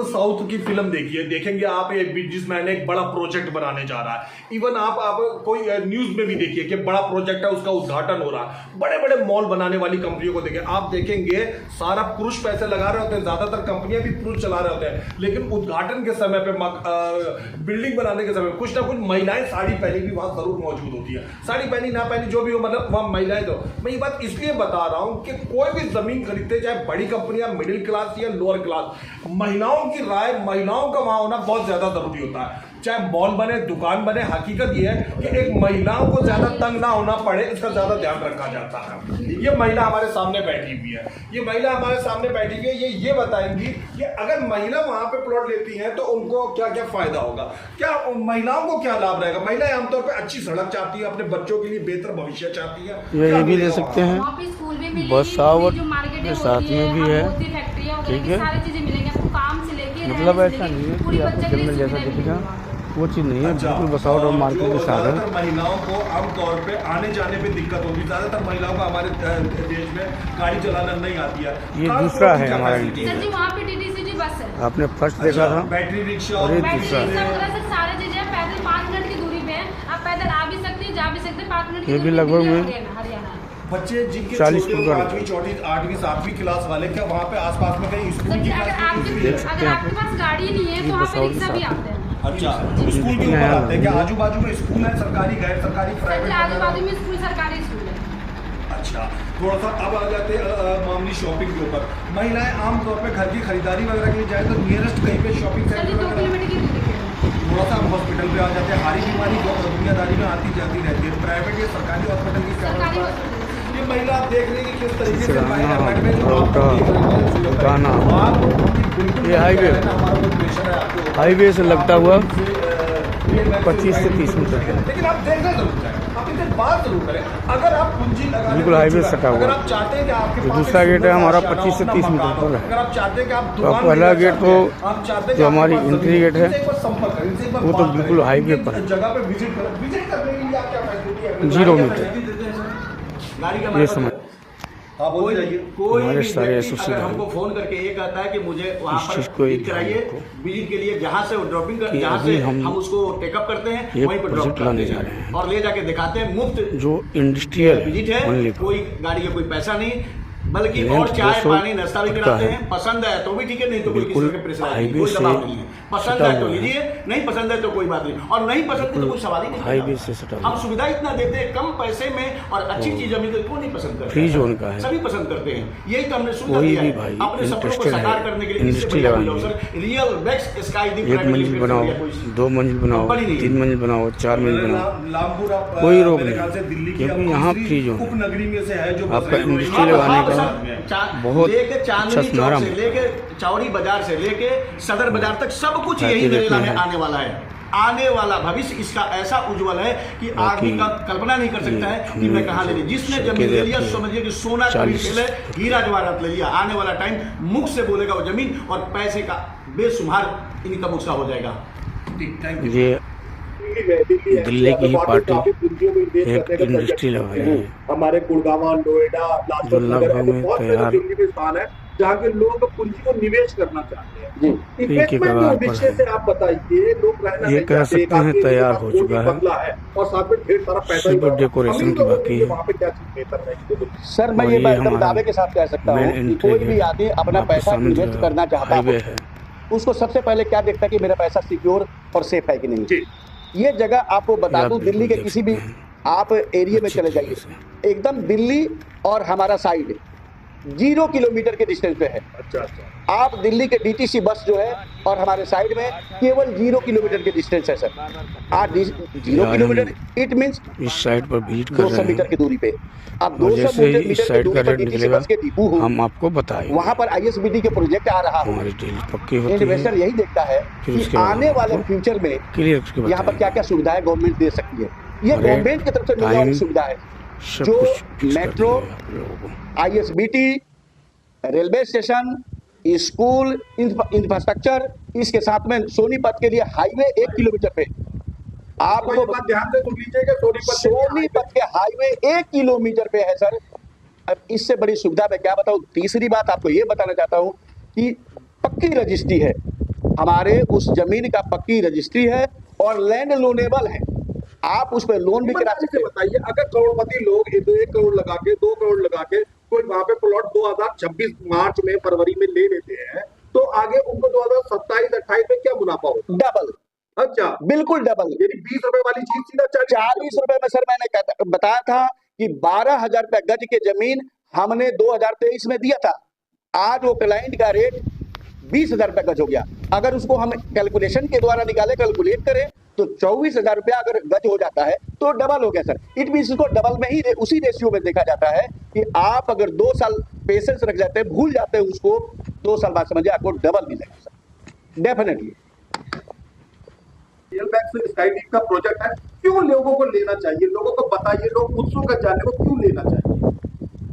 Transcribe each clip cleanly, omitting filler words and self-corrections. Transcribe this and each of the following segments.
South की film देखिए, देखेंगे आप एक बिजनेसमैन एक बड़ा प्रोजेक्ट बनाने जा रहा है। इवन आप कोई न्यूज में भी देखिए कि बड़ा प्रोजेक्ट है, उसका उद्घाटन हो रहा है। बड़े बड़े मॉल बनाने वाली कंपनियों को देखिए, आप देखेंगे सारा पुरुष पैसे लगा रहे होते हैं, ज्यादातर कंपनियां भी पुरुष चला रहे होते हैं, लेकिन उद्घाटन के समय पे बिल्डिंग बनाने के समय कुछ ना कुछ महिलाएं साड़ी पहनी भी वहां जरूर मौजूद होती है। साड़ी पहनी ना पहनी जो भी हो, मतलब वहां महिलाएं। तो मैं ये बात इसलिए बता रहा हूं कि कोई भी जमीन खरीदते, चाहे बड़ी कंपनियां, मिडिल क्लास या लोअर क्लास, महिलाओं की राय, महिलाओं का वहां होना बहुत ज्यादा जरूरी होता है। चाहे मॉल बने, दुकान बने, हकीकत यह है कि एक महिलाओं को ज्यादा तंग ना होना पड़े, इसका ज्यादा ध्यान रखा जाता है। ये महिला हमारे सामने बैठी हुई है, ये महिला हमारे सामने बैठी हुई है, ये बताएंगी कि अगर महिला वहां पे प्लॉट लेती है तो उनको क्या क्या फायदा होगा, क्या महिलाओं को क्या लाभ रहेगा। महिलाएं आमतौर पर अच्छी सड़क चाहती है, अपने बच्चों के लिए बेहतर भविष्य चाहती है, ये भी ले सकते हैं, बस आवट साथ में भी है, ठीक है। सारी चीजें मिलेंगी आपको, काम से लेके मतलब ऐसा नहीं है कि आपको जंगल जैसा दिखेगा, वो चीज़ नहीं है। बिल्कुल बसावट और मार्केट के साथ है। महिलाओं को आमतौर पे आने जाने में दिक्कत होती है, ज्यादातर महिलाओं को हमारे देश में गाड़ी चलाना नहीं आती है। ये दूसरा है हमारा सर जी, वहाँ पे टीटीसी जी बस है, आपने फर्स्ट देखा था, बैटरी रिक्शा और ये दूसरा है। सर सारी चीजें पैदल 5 मिनट की दूरी पे है, आप पैदल आ भी सकते हैं, जा भी सकते हैं 5 मिनट की ये भी दूरी पे। लगभग में हरियाणा बच्चे जिनके 40 छोटे 5वीं 6वीं 8वीं 7वीं क्लास वाले, क्या वहाँ पे आसपास में कहीं स्कूल की अगर आपके पास गाड़ी नहीं है तो आप रिक्शा भी आते हैं। अच्छा, स्कूल के ऊपर आते हैं क्या? आजू बाजू में स्कूल है, सरकारी, गैर सरकारी, प्राइवेट? आजू बाजू में स्कूल, सरकारी स्कूल है। अच्छा, थोड़ा सा अब आ जाते हैं मामूली शॉपिंग के ऊपर। महिलाएं आमतौर पे घर की खरीदारी वगैरह के लिए जाए तो नियरेस्ट कहीं पे शॉपिंग सेंटर 2 किलोमीटर की दूरी पे है। थोड़ा सा हम हॉस्पिटल पे आ जाते हैं, हारी बीमारी दुनियादारी में आती जाती रहती है, प्राइवेट या सरकारी हॉस्पिटल की सरकारी क्या? हॉस्पिटल। ये महिला आप देख रही है कि किस तरीके से सिराना, गाना, ये हाईवे हाईवे से लगता हुआ 25 से 30 मीटर है। लेकिन आप देखना जरूर चाहें, आप इनसे बात जरूर करें। अगर आप पूंजी लगाने, बिल्कुल हाईवे से सटा हुआ। अगर आप चाहते हैं कि आपके पास दूसरा गेट है हमारा 25 से 30 मीटर पर है। अगर आप चाहते हैं कि आप तो पहला गेट तो जो हमारी एंट्री गेट है वो तो बिल्कुल हाईवे पर है, जगह पे विजिट करने के लिए आप क्या फैसिलिटी है? 0 मीटर ये समझ। कोई हमारे भी सारे व्यक्ति एसोसिएट अगर हमको फोन करके ये कहता है कि मुझे वहाँ इस चीज़ को पर ही विजिट कराइए, ध्यान रखो विजिट के लिए जहाँ से ड्रॉपिंग कर, कि जहाँ अभी से हम हम उसको टेकअप करते हैं ये वहीं पर ड्रॉप प्रोजेक्ट लाने करते जा रहे हैं हैं। और ले जाके दिखाते हैं मुफ्त जो इंडस्ट्रियल विजिट है, ओनली कोई गाड़ी का कोई पैसा नहीं, बल्कि रेंट और चाय 200 पानी नाश्ता भी का कराते है। हैं। पसंद है तो भी ठीक है, नहीं तो कोई किसी बिल्कुल के प्रेशर हाईवे कोई से दबाव नहीं है। पसंद सटा है तो हुआ है। लीजिए, नहीं पसंद है तो कोई बात नहीं, और नहीं पसंद है तो कोई सवाल ही नहीं करता। हाईवे से सटा हुआ। हम सुविधा इतना देते हैं कम पैसे में और अच्छी चीज हमें क्यों नहीं पसंद करते? फ्री जोन का है। सभी पसंद करते हैं, यही तो हमने सुविधा कोई दिया भी है भाई अपने सपनों को इंटरेस्टेड साकार है, करने के लिए। इंडस्ट्री लगानी रियल बेस्ट स्काई दी 1 मंजिल बनाओ, 2 मंजिल बनाओ, 3 मंजिल बनाओ, 4 मंजिल बनाओ, कोई रोक नहीं, क्योंकि यहाँ फ्री जोन है। उपनगरी में से है जो आपका इंडस्ट्री लगाने का बहुत अच्छा सुनहरा से लेके चौड़ी बाजार से लेके सदर बाजार तक सब कुछ यही मेला में आने वाला है। आने वाला भविष्य इसका ऐसा उज्जवल है कि आदमी का कल्पना नहीं कर सकता है कि मैं कहाँ ले लिया। जिसने जमीन ले लिया समझिए कि सोना का खेल है, हीरा जवाहरात ले लिया। आने वाला टाइम मुख से बोलेगा वो जमीन और पैसे का बेशुमार इनकम उसका हो जाएगा। ये दिल्ली की ही पार्टी एक इंडस्ट्री लगा रही है, हमारे गुड़गांव, नोएडा, जो लगभग में तैयार स्थान है जहाँ के लोग पूंजी को निवेश करना चाहते हैं। एक ही कगार पर है। आप बताइए, लोग रहना ये कह सकते हैं तैयार हो चुका है, और साथ में ढेर सारा पैसा सिर्फ डेकोरेशन की बाकी है। वहाँ पे क्या चीज बेहतर रहेगी? सर मैं ये एकदम दावे के साथ कह सकता हूँ कि कोई भी आदमी अपना पैसा इन्वेस्ट करना चाहता हाईवे है, है, उसको सबसे पहले क्या देखता है कि मेरा पैसा सिक्योर और सेफ है कि नहीं। ये जगह आपको बता दूं, दिल्ली के किसी भी आप एरिया में चले जाइए, एकदम दिल्ली और हमारा साइड 0 किलोमीटर के डिस्टेंस पे है। अच्छा। आप दिल्ली के डीटीसी बस जो है और हमारे साइड में केवल 0 किलोमीटर के डिस्टेंस है सर। आप 0 किलोमीटर इट मींस इस साइड पर विजिट कर 200 रहे मीटर हैं, की दूरी पे। अब और 200 जैसे ही मीटर इस की साइड दूरी का पर रेट डीटीसी निकलेगा बस के डिपो हो, हम आपको बताएंगे। वहाँ पर आईएसबीटी के प्रोजेक्ट आ रहा हो, हमारी डील पक्की होती इन्वेस्टर है, यही देखता है फिर कि उसके बाद आने वाले आपको फ्यूचर में क्लियर उसके यहाँ पर बताएंगे। क्या क्या सुविधाएं गवर्नमेंट दे सकती है। ये रेट, गवर्नमेंट की तरफ से मिलने वाली टाइम, सुविधा है सब जो कुछ फिक्स कर मेट्रो, दिया आप लोगों को। ISBT, railway station, school, infrastructure, इसके साथ में सोनीपत के लिए हाईवे 1 किलोमीटर पे। आपको ध्यान से सुन लीजिएगा, सोनीपत के हाईवे 1 किलोमीटर पे है सर। अब इससे बड़ी सुविधा मैं क्या बताऊं। तीसरी बात आपको ये बताना चाहता हूं कि पक्की रजिस्ट्री है, हमारे उस जमीन का पक्की रजिस्ट्री है और लैंड लोनेबल है, आप उस पर लोन भी करा सकते हैं। बताइए, अगर करोड़पति लोग 1 करोड़ लगा के 2 करोड़ लगा के कोई वहां पे प्लॉट 2026 मार्च में फरवरी में ले लेते हैं, तो आगे उनको 2027-28 में क्या मुनाफा होगा? डबल। अच्छा, बिल्कुल डबल। यानी 20 रुपए वाली चीज सीधा 40 रुपए में सर मैंने बताया था कि 12,000 रुपए गज की जमीन हमने 2023 में दिया था, आज वो क्लाइंट का रेट 20,000 रुपए गज हो गया। अगर उसको हम कैलकुलेशन के द्वारा निकाले, कैलकुलेट करें तो 24,000 रुपया अगर गज हो जाता है तो डबल हो गया सर। इट मीन इसको डबल में ही उसी रेशियो में देखा जाता है कि आप अगर 2 साल पेशेंस रख जाते हैं, भूल जाते हैं उसको, 2 साल बाद समझिए आपको डबल मिलेगा sir, definitely. Real bank sky deep का प्रोजेक्ट है, क्यों लोगों को लेना चाहिए? लोगों को बताइए, लोग उत्सुक है जानने को, क्यों लेना चाहिए?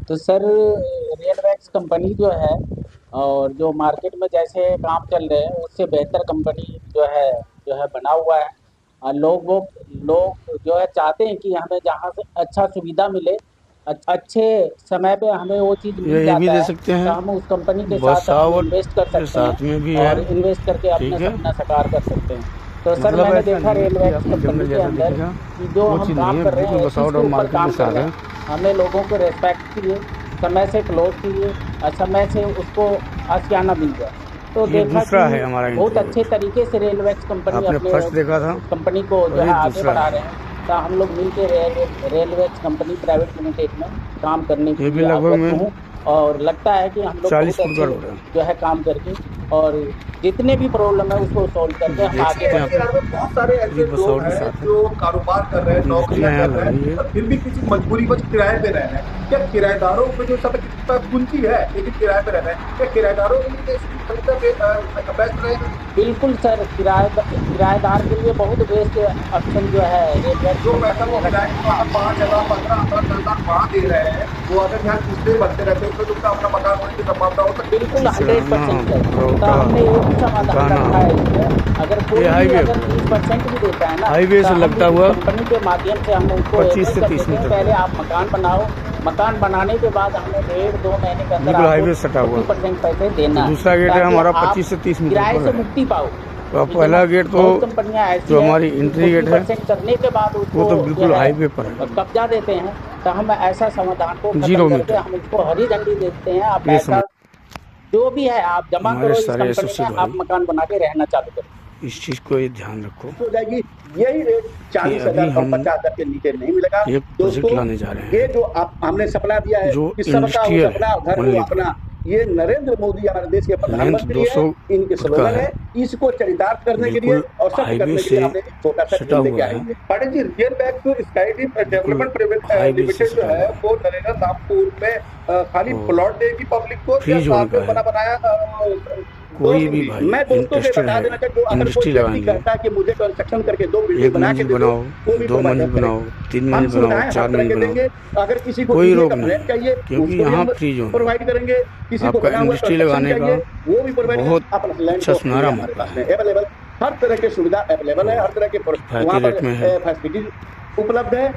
तो सर रियल वैक्स कंपनी जो है और जो मार्केट में जैसे काम चल रहे हैं उससे बेहतर कंपनी जो है बना हुआ है। लोग जो है चाहते हैं कि हमें जहाँ से अच्छा सुविधा मिले, अच्छे समय पे हमें वो चीज़ मिल जाता भी दे है, सकते हैं, तो हम उस कंपनी के बस साथ और इन्वेस्ट कर सकते साथ में भी हैं है। और इन्वेस्ट करके अपना ठीक है। सपना साकार कर सकते हैं। तो सर मतलब मैंने ऐसा देखा नहीं रेल कि वैक्स आपको कंपनी जंगल के जैसा अंदर दिखेगा, कि जो वो हम चीज़ काम नहीं है, कर रहे हैं बिल्कुल उस बसावट चीज़ और के ऊपर मार्केट काम के कर साथ रहे है। हैं। हमें लोगों को रेस्पेक्ट चाहिए, समय से क्लोज चाहिए और समय से उसको आशियाना मिल जाए। तो ये देखा दूसरा कि है हमारा बहुत इंटरव्यू। अच्छे तरीके से रेल वैक्स कंपनी आपने अपने फर्स्ट देखा था, कंपनी को जो और है ये आगे दूसरा बढ़ा है। रहे हैं। तो हम लोग मिलकर rail wax company private limited में काम करने के ये भी लिए लगभग आगत में हूँ और लगता है कि हम लोग 40 बहुत फुट का अच्छे रोड है। जो है काम करके और जितने भी प्रॉब्लम है उसको सॉल्व करके हम देख आगे सकते हैं बढ़ते हैं। आप। बिहार में बहुत सारे ऐसे ये लोग बसौर के हैं साथ है। जो कारोबार कर रहे हैं, नौकरियां इंडस्ट्रियाँ कर रहे लग रही हैं, है। और फिर भी किसी मजबूरी पर किराए पे रह रहे हैं। क्या किराएदारों पे जो सब पूंजी है लेकिन किराए पे रह रहे हैं, क्या किराएदारों के लिए बेस्ट रहेगा? बिल्कुल सर, किराएदार के लिए बहुत बेस्ट ऑप्शन जो है रेल वैक्स जो पैसा वो किराए 5,000, 15,000, 10,000 वहाँ दे रहे हैं, वो अगर यहाँ किस्तें भरते रहते हैं तो अपना मकान होने की संभावना हो सकती है। बिल्कुल हाँ, 100% है। तो रोका, हमने ये भी समाधान रखा है इसमें, अगर कोई ये भी हाईवे अगर 30% भी देता है ना, हाईवे से तो हम लगता हुआ कंपनी के माध्यम से हम उनको 25 से एडवाइस 30 करते हैं, मीटर पहले आप मकान बनाओ, मकान बनाने के बाद हमें 1.5-2 महीने के अंदर बिल्कुल हाईवे से सटा हुआ। 50% पैसे देना है। दूसरा गेट है ताकि हमारा आप 25 से 30 मीटर किराए पर से है। मुक्ति पाओ। तो अब पहला गेट तो बहुत कंपनियां ऐसी जो हैं हमारी कि एंट्री गेट है 50% करने के बाद उसको वो तो बिल्कुल जो है हाईवे पर है। कब्जा देते हैं। तो हम ऐसा समाधान को खत्म 0 करके मीटर। हम इसको हरी झंडी देते हैं। आप ये पैसा जो भी है आप जमा हमारे करो इस सारे कंपनी एसोसिएट में, आप भाई मकान बना के रहना चालू करो। इस चीज़ को ये ध्यान रखो। हो जाएगी। यही रेट 40,000 अभी और हम 50,000 के नीचे नहीं मिलेगा। एक प्रोजेक्ट लाने जा रहे हैं। ये जो हमने सपना दिया है जो कि सबका हो इंडस्ट्रियल सपना, घर only। हो अपना, ये नरेंद्र मोदी हमारे देश के प्रधानमंत्री 200 हैं, इनके फुट का स्लोगन है। है। इसको चरितार्थ करने के लिए बिल्कुल और सत्य हाईवे करने के से लिए हमने एक छोटा सा सटा टीम लेके हुआ आए है। हैं। Patil ji, real bank sky deep development private highway से लिमिटेड जो सटा है हुआ वो नरेगा रामपुर में खाली और प्लॉट देगी पब्लिक को, फ्री या जोन साथ में का बना है। बनाया कोई भी भाई मैं दोस्तों से इंटरेस्टेड बता है, देना चाहता हूँ, अगर इंडस्ट्री कोई व्यक्ति लगाएंगे, कहता है कि मुझे कंस्ट्रक्शन करके 2 बिल्डिंग 1 बना के मंजिल दे दो, बनाओ, वो भी 2 मंजिल प्रोवाइड बनाओ, करेंगे। 3 हम मंजिल बनाओ, सुविधाएं 4 हर तरह मंजिल के बनाओ, देंगे। अगर किसी को कोई ईंट रोक का नहीं, फ्लैट चाहिए क्योंकि उसको भी यहाँ हम फ्री जोन है। प्रोवाइड करेंगे। किसी को आपका बना हुआ इंडस्ट्री कंस्ट्रक्शन लगाने का चाहिए वो भी प्रोवाइड बहुत अपना लैंड अच्छा को सुनहरा हमारे मौका पास में अवेलेबल, हर तरह की सुविधा अवेलेबल है, हर तरह के किफायती वहाँ रेट में है। पर फैसिलिटी उपलब्ध है।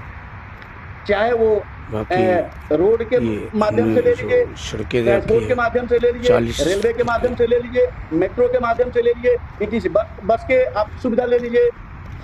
चाहे वो बाकी रोड के ये माध्यम से ले जो लीजिए, सड़कें ट्रांसपोर्ट देखी के माध्यम से ले लीजिए, 40 रेलवे के माध्यम से ले लीजिए, मेट्रो के माध्यम से ले लीजिए, किसी बस के आप सुविधा ले लीजिए,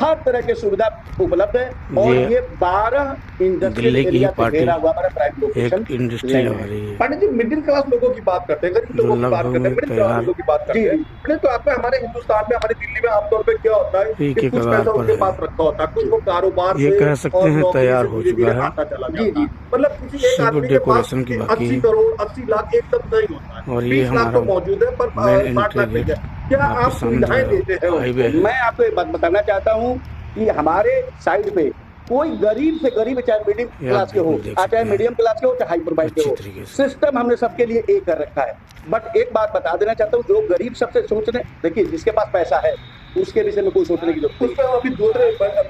हर तरह की सुविधा उपलब्ध है। और ये 12 इंडस्ट्रियल दिल्ली की एरिया से पार्टी घेरा हुआ हमारा प्राइम लोकेशन एक इंडस्ट्री लगा रही है। पंडित जी, मिडिल क्लास लोगों की बात करते हैं, गरीब जो लोगों की बात लगभग करते हैं, में मिडिल क्लास तैयार लोगों की बात करते हैं। पंडित, तो आपने हमारे हिंदुस्तान में, हमारे दिल्ली में आमतौर पे क्या होता है ठीक कि है, कुछ कगार पैसा पर उनके है। पास रखा होता है, कुछ वो कारोबार ये से कह सकते और हैं नौकरी तैयार से हो धीरे-धीरे चुका है। आता चला जाता है। मतलब किसी एक सिर्फ आदमी के पास डेकोरेशन की बाकी 80 करोड़ 80 लाख एकदम नहीं होता है। और ये 20 लाख तो हमारा मौजूद है, पर मेन 60 लाख नहीं एंट्री है। क्या आप आपके सामने सुविधाएं देते हैं हाईवे उनको? है। मैं आपको एक बात बताना चाहता हूँ कि हमारे साइड पे कोई गरीब से गरीब, चाहे मीडियम ये क्लास आप के हो, देख सकते चाहे हैं। मीडियम क्लास के हो, चाहे हाई प्रोफाइल के अच्छी हो, तरीके से। सिस्टम हमने सबके लिए एक कर रखा है। बट एक बात बता देना चाहता हूँ, जो गरीब सबसे सोचने, देखिए जिसके पास पैसा है उसके विषय में कोई सोचने की जरूरत उस नहीं। पर अभी 2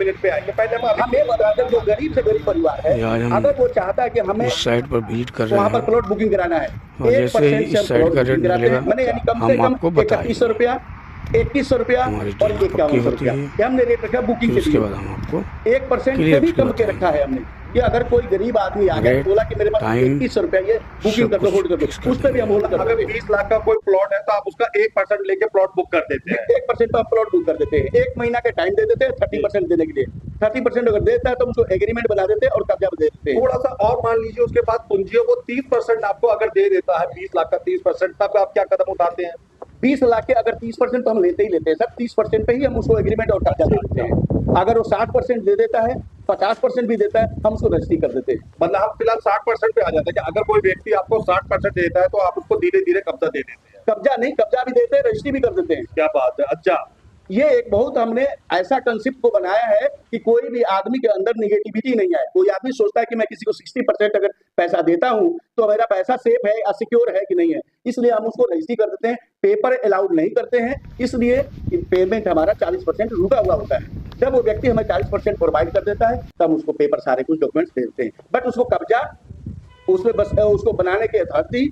मिनट पे आएंगे। पहले हम ये बता दें, जो गरीब से गरीब परिवार है, ये आज हम अगर वो चाहता है कि हमें इस साइड पर विजिट कर रहे वहाँ पर हैं प्लॉट बुकिंग कराना है, और जैसे ही 1% से इस साइड प्लॉट का रेट बुकिंग कराते हैं, निकलेगा मैंने यानी कम हम से कम आपको 3100 रुपया 2100 रुपया हमारी और डील पक्की 5100 होती रुपया, है। ये हमने रेट रखा बुकिंग फिर के उसके लिए। बाद हम आपको 1% से क्लियर भी कम के बताएंगे। रखा है हमने कि अगर कोई गरीब आदमी आ गया रेट, बोला कि मेरे पास टाइम, 2100 रुपया ये बुकिंग सब कर दो, कुछ होल्ड कर फिक्स दो, कर उस पर भी हम होल्ड कर अगर देते 20 लाख का कोई प्लॉट है तो आप उसका 1% लेके प्लॉट बुक कर देते हैं। 1% पर प्लॉट बुक कर देते हैं, 1 महीना का टाइम दे देते हैं 30% देने के लिए। 30% अगर देता है तो उसको एग्रीमेंट बना देते हैं और कब्जा दे देते हैं। थोड़ा सा और मान लीजिए उसके बाद पूंजियों को 30% आपको अगर दे देता है, 20 लाख का 30%, तब आप क्या कदम उठाते हैं? 20 लाख के अगर 30% तो हम लेते ही लेते हैं सर, 30% पे ही हम उसको एग्रीमेंट और कब्जा दे देते हैं। अगर वो 60% दे देता है, 50% भी देता है, हम उसको रजिस्ट्री कर देते हैं। मतलब हम फिलहाल 60% पे आ जाते हैं कि अगर कोई व्यक्ति आपको 60% देता है तो आप उसको धीरे धीरे कब्जा दे देते हैं। कब्जा नहीं, कब्जा भी देते हैं, रजिस्ट्री भी कर देते हैं। क्या बात है। अच्छा, ये एक बहुत हमने ऐसा कंसेप्ट को बनाया है कि कोई भी आदमी के अंदर निगेटिविटी नहीं आए। कोई आदमी सोचता है कि मैं किसी को 60% अगर पैसा देता हूं तो मेरा पैसा सेफ है या सिक्योर है कि नहीं है, इसलिए हम उसको रजिस्ट्री कर देते हैं। पेपर अलाउड नहीं करते हैं, इसलिए पेमेंट हमारा 40% रुका हुआ होता है। जब वो व्यक्ति हमें 40% प्रोवाइड कर देता है तब उसको पेपर सारे कुछ डॉक्यूमेंट्स दे देते हैं, बट उसको कब्जा, उसमें बस उसको बनाने के अथॉरिटी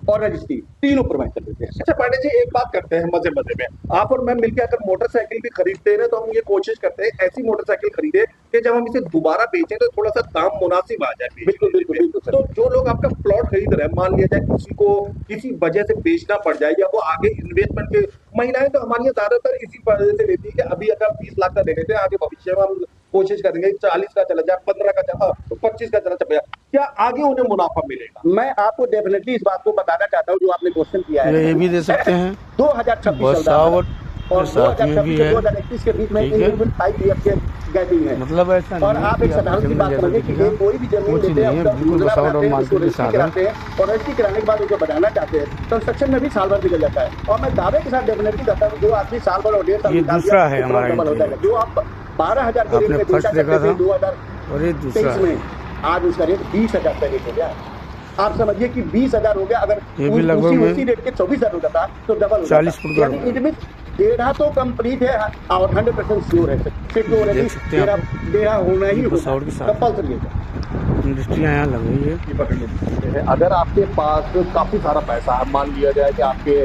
और रजिस्ट्री तीनों प्रोवाइड कर देते हैं। अच्छा पांडे जी, एक बात करते हैं मजे मजे में, आप और मैं मिलकर अगर मोटरसाइकिल भी खरीदते हैं तो हम ये कोशिश करते हैं ऐसी मोटरसाइकिल खरीदे कि जब हम इसे दोबारा बेचें तो थोड़ा सा दाम मुनासिब आ जाए। बिल्कुल बिल्कुल बिल्कुल सर। तो जो लोग आपका प्लॉट खरीद रहे हैं, मान लिया जाए किसी को किसी वजह से बेचना पड़ जाए या वो आगे इन्वेस्टमेंट के, महिलाएं तो हमारी ज्यादातर इसी वजह से लेती है कि अभी अगर 20 लाख का दे देते हैं, आगे भविष्य में हम कोशिश करेंगे 40 का चला जाए, 15 का चला तो 25 का चला जाए, क्या आगे उन्हें मुनाफा मिलेगा? मैं आपको डेफिनेटली इस बात को बताना चाहता हूँ जो आपने क्वेश्चन किया है। ये भी दे सकते हैं 2026 चल रहा है और 2026 से 2031 के बीच में इंक्रीमेंट 5 ईयर के गैपिंग है। मतलब ऐसा और आप एक साधारण सी बात समझिए कि ये कोई भी जमीन लेते हैं, अपना योजना बनाते हैं, उसको रजिस्ट्री कराते हैं और रजिस्ट्री कराने के बाद उसको बढ़ाना चाहते हैं, कंस्ट्रक्शन में भी साल भर निकल जाता है। और मैं दावे के साथ डेफिनेटली कहता हूँ जो आदमी साल भर और 1.5 साल ये दूसरा है हमारा डबल हो जाएगा। जो आप 12,000 के रेट आपने में फर्स्ट बेचा देखा करते थे था 2023 और ये दूसरा है। में, आज उसका रेट 20,000 का रेट हो गया। आप समझिए कि 20,000 हो गया, अगर ये भी लगभग उसी रेट के 24,000 होता था तो डबल हो 40 फुट का यानी इट मीन डेढ़ा तो कंप्लीट है और 100% श्योर है, सिक्योर है, देख सकते हैं आप। डेढ़ा होना ही बस और के साथ। कंपल्सरी है। इंडस्ट्रियाँ यहाँ लग रही है। अगर आपके पास काफी सारा पैसा है, मान लिया जाए कि आपके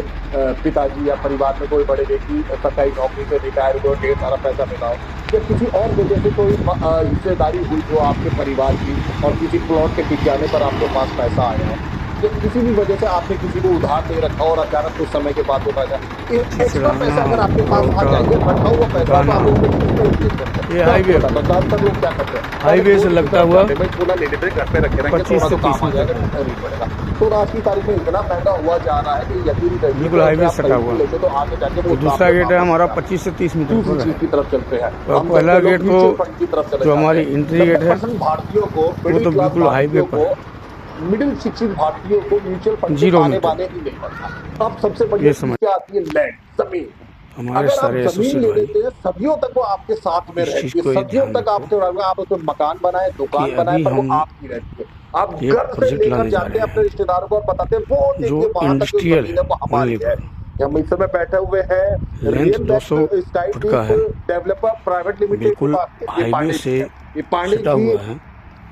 पिताजी या परिवार में कोई बड़े व्यक्ति सरकारी नौकरी से रिटायर हुए, ढेर सारा पैसा मिला हो, या किसी और वजह से कोई हिस्सेदारी हुई जो आपके परिवार की और किसी प्लॉट के टिक जाने पर आपके पास पैसा आया है, या किसी भी वजह से आपने किसी को उधार दे रखा और अचानक कुछ समय के बाद होता है, एक्स्ट्रा पैसा अगर आपके पास आ जाएगा, रखा हुआ पैसा तो आप उसमें किसमें यूज कर सकते हैं? ये हाईवे ज्यादातर लोग क्या करते हैं, हाईवे से लगता हुआ थोड़ा ले लेते हैं, घर पे रखे रहेंगे, 25 थोड़ा से तो काम 30 आ जाएगा, नहीं पड़ेगा। तो आज की तारीख में इतना महंगा हुआ जा रहा है कि यकीन करिए बिल्कुल हाईवे से सटा हुआ। तो आगे जाके वो दूसरा गेट है हमारा 25 से 30 मीटर दूसरी पर चीज है। की तरफ चलते हैं। और हम पहला लोग गेट म्यूचुअल तो फंड की तरफ चले जो हमारी जाते हैं। एंट्री गेट है 90% भारतीयों को, वो तो बिल्कुल हाईवे पर मिडिल शिक्षित भारतीयों को म्यूचुअल फंड जीरो आने मीटर। वाले ही नहीं पड़ता। अब सबसे बड़ी ये चीज समझ। क्या आती है, लैंड, जमीन। हमारे अगर आप सारे जमीन एसोसिएट ले भाई लेते हैं सदियों तक वो आपके साथ में इस रहती चीज को है, ही सदियों ध्यान तक आपके रहेगा, आप उसमें मकान बनाए, दुकान कि बनाए, अभी पर वो हम आपकी रहती है। आप एक गर्व से प्रोजेक्ट लेकर लाने जा जाते रहे हैं हैं अपने रिश्तेदारों को और बताते हैं वो देखिए जो वहां तक जो इंडस्ट्रियल जमीन है वो हमारी ओनली है। हम इस समय बैठे हुए हैं लेंथ रियल 200 फुट का है, डेवलपर प्राइवेट लिमिटेड बिल्कुल हाईवे से सटा हुआ है।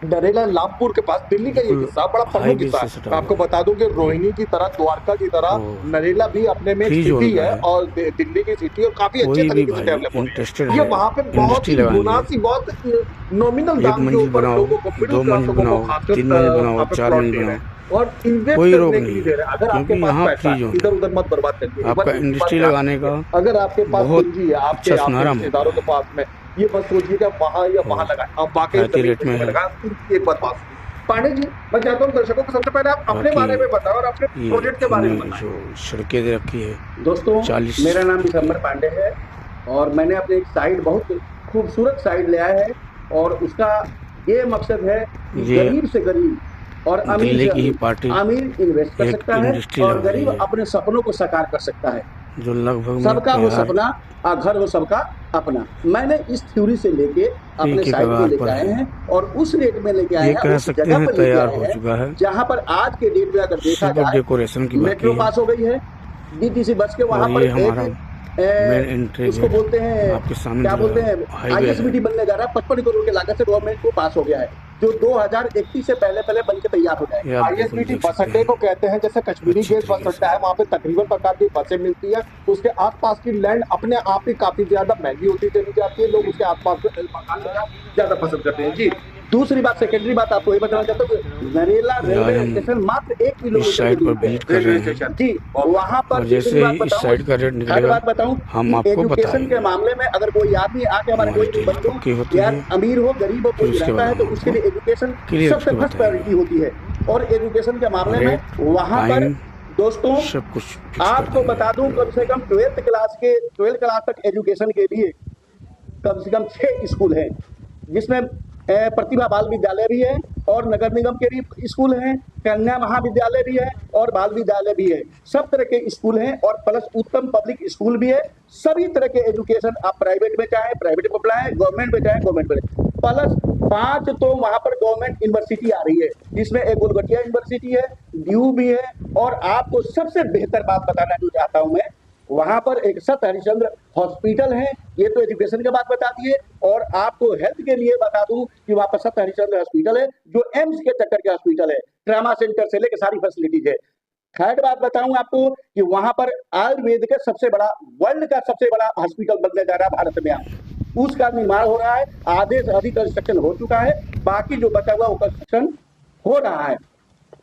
नरेला लामपुर के पास, दिल्ली का ये बिल्कुल हिस्सा बड़ा प्रमुख हाईवे हिस्सा से है। सटा मैं आपको हुआ बता दूं कि रोहिणी की तरह, द्वारका की तरह तो नरेला भी अपने में फ्री जोन सिटी का है है। और दिल्ली की सिटी और काफी अच्छे कोई भी तरीके से भाई डेवलप हो रही इंटरेस्टेड है। ये है वहाँ पे बहुत इंडस्ट्री ही लगाएंगे, मुनासिब, बहुत नॉमिनल एक दाम के मंजिल ऊपर बनाओ, लोगों को, मिडिल 2 क्लास मंजिल लोगों को बनाओ, खासकर 3 मंजिल बनाओ, यहाँ पे 4 प्लॉट मंजिल दे रहे बनाओ, हैं और इन्वेस्ट कोई रोक करने के लिए नहीं दे रहे हैं। अगर आपके क्योंकि पास यहाँ पैसा फ्री जोन इधर उधर मत बर्बाद करिए। आपका इंडस्ट्री लगाने का अगर आपके पास बहुत पूंजी है, आपके अच्छा सुनहरा मौका रिश्तेदारों के पास में, ये बस सोचिएगा वहाँ या वहाँ लगाए, आप बाकी किफायती रेट में है। एक बात बात पांडे जी, मैं चाहता हूँ दर्शकों को सबसे पहले आप अपने बाकी बारे में बताओ और अपने ये प्रोजेक्ट के बारे में हमने बताएं। जो सड़कें दे रखी है दोस्तों 40 मेरा नाम दिसंबर पांडे है और मैंने अपने एक साइट, बहुत खूबसूरत साइट ले आया है और उसका ये मकसद है कि ये गरीब से गरीब और अमीर दिल्ली से की ही पार्टी अमीर इन्वेस्ट कर एक सकता है इंडस्ट्री और लगा रही गरीब है। अपने सपनों को साकार कर सकता है। जो लगभग में सबका वो तैयार सपना और घर वो सबका अपना। मैंने इस थ्योरी से लेके अपने के साइट को कगार लेके पर आए है। हैं और उस रेट में लेके आए ये हैं, कह उस सकते जगह हैं पर लेके तैयार आए हो हैं चुका है। जहाँ पर आज के डेट में अगर देखा सिर्फ जाए डेकोरेशन की बाकी मेट्रो है पास हो गई है, डीटीसी बस के वहाँ और पर ये हमारा मेन एंट्री उसको बोलते हैं आपके सामने क्या जो बोलते है, हैं, हाईवे है। ISBT बनने जा रहा है, 55 करोड़ के लागत से गवर्नमेंट को पास हो गया है। जो 2031 से पहले पहले बन के तैयार हो जाए। ISBT बस अड्डे को कहते हैं, जैसे कश्मीरी गेट बस अड्डा है, वहाँ पे तकरीबन प्रकार की बसें मिलती है। उसके आसपास की लैंड अपने आप ही काफी ज्यादा महंगी होती चली जाती है, लोग उसके आसपास मकान बनाना ज्यादा पसंद करते हैं। जी, दूसरी बात, सेकेंडरी बात आपको ये बताना चाहता हूँ, नरेला रेलवे स्टेशन मात्र 1 किलोमीटर साइड पर विजिट कर रहे हैं जी, वहाँ पर जैसे ही इस साइड का रेट निकलेगा बात बताऊं, हम आपको एजुकेशन के मामले में अगर कोई आदमी आके हमारे कोई बंदू यार अमीर हो गरीब हो कोई रहता है तो उसके लिए एजुकेशन सबसे फर्स्ट प्रायोरिटी होती है। और एजुकेशन के मामले में वहाँ पर दोस्तों सब कुछ आपको बता दूं, कम से कम 12th क्लास तक एजुकेशन के लिए कम से कम 6 स्कूल हैं, जिसमें प्रतिभा बाल विद्यालय भी है और नगर निगम के भी स्कूल हैं, कन्या महाविद्यालय भी है और बाल विद्यालय भी है। सब तरह के स्कूल हैं और प्लस उत्तम पब्लिक स्कूल भी है। सभी तरह के एजुकेशन आप प्राइवेट में चाहे प्राइवेट में पढ़ाएं, गवर्नमेंट में चाहे गवर्नमेंट में। प्लस 5 तो वहाँ पर गवर्नमेंट यूनिवर्सिटी आ रही है, जिसमें एक गोलगटिया यूनिवर्सिटी है, ड्यू भी है। और आपको सबसे बेहतर बात बताना जो चाहता हूँ मैं, वहां पर एक सत हरिश्चंद्र हॉस्पिटल है। ये तो एजुकेशन की बात बता दी है। और आपको हेल्थ के लिए बता दूं कि वहां पर सत हरिश्चंद्र हॉस्पिटल है, जो एम्स के चक्कर के हॉस्पिटल है, ट्रामा सेंटर से लेकर सारी फैसिलिटीज है। थर्ड बात बताऊं आपको कि वहां पर आयुर्वेद का सबसे बड़ा, वर्ल्ड का सबसे बड़ा हॉस्पिटल बनने जा रहा है भारत में। उसका निर्माण हो रहा है, आधे से अधिक कंस्ट्रक्शन हो चुका है, बाकी जो बचा हुआ वो कंस्ट्रक्शन हो रहा है,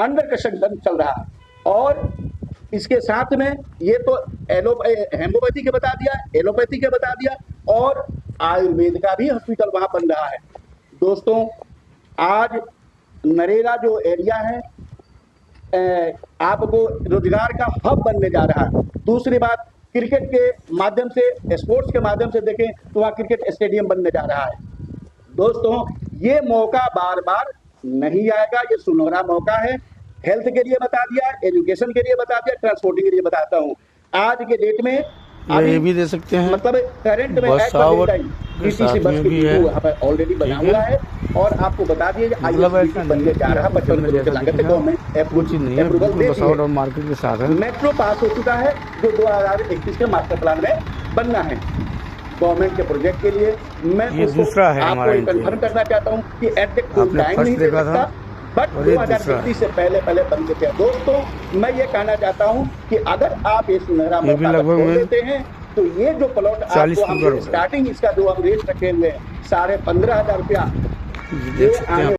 अंडर कंस्ट्रक्शन चल रहा है। और इसके साथ में ये तो हेमोपैथी के बता दिया, एलोपैथी के बता दिया, और आयुर्वेद का भी हॉस्पिटल वहां बन रहा है। दोस्तों आज नरेगा जो एरिया है आपको रोजगार का हब बनने जा रहा है। दूसरी बात, क्रिकेट के माध्यम से, स्पोर्ट्स के माध्यम से देखें तो वहाँ क्रिकेट स्टेडियम बनने जा रहा है। दोस्तों ये मौका बार बार नहीं आएगा, ये सुनहरा मौका है। हेल्थ के लिए बता दिया, एजुकेशन के लिए बता दिया, ट्रांसपोर्टिंग के लिए बताता हूँ। आज के डेट में ये भी दे सकते हैं, मतलब करंट में बस बस भी है, वहाँ पर ऑलरेडी बना हुआ है। और आपको बता दिए ISBT बनने जा रहा है, 55 करोड़ की लागत है, गवर्नमेंट अप्रूवल दे दी है। मार्केट के साथ है। मेट्रो पास हो चुका है, जो 2021 के मास्टर प्लान में बनना है गवर्नमेंट के प्रोजेक्ट के लिए। मैं ये दूसरा है आपको कन्फर्म करना चाहता हूँ कि एग्जैक्ट कोई टाइम नहीं दे सकता, बट 2021 से पहले पहले थे। दोस्तों मैं ये कहना चाहता हूँ कि अगर आप ये सुनहरा मौका छोड़ देते हैं तो ये जो प्लॉट आपको हम स्टार्टिंग इसका जो हम रेट रखे हुए हैं 15,500 रुपया, ये आने